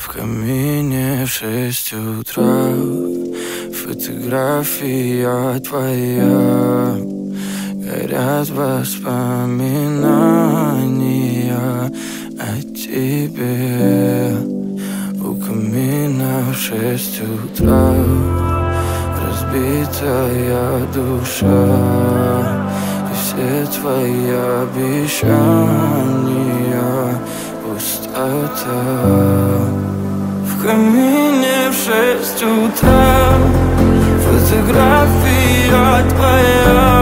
В камине в 6 утра фотография твоя. Горят воспоминания о тебе. У камина в 6 утра разбитая душа, и все твои обещания пустота. В камине в 6 утра фотография твоя.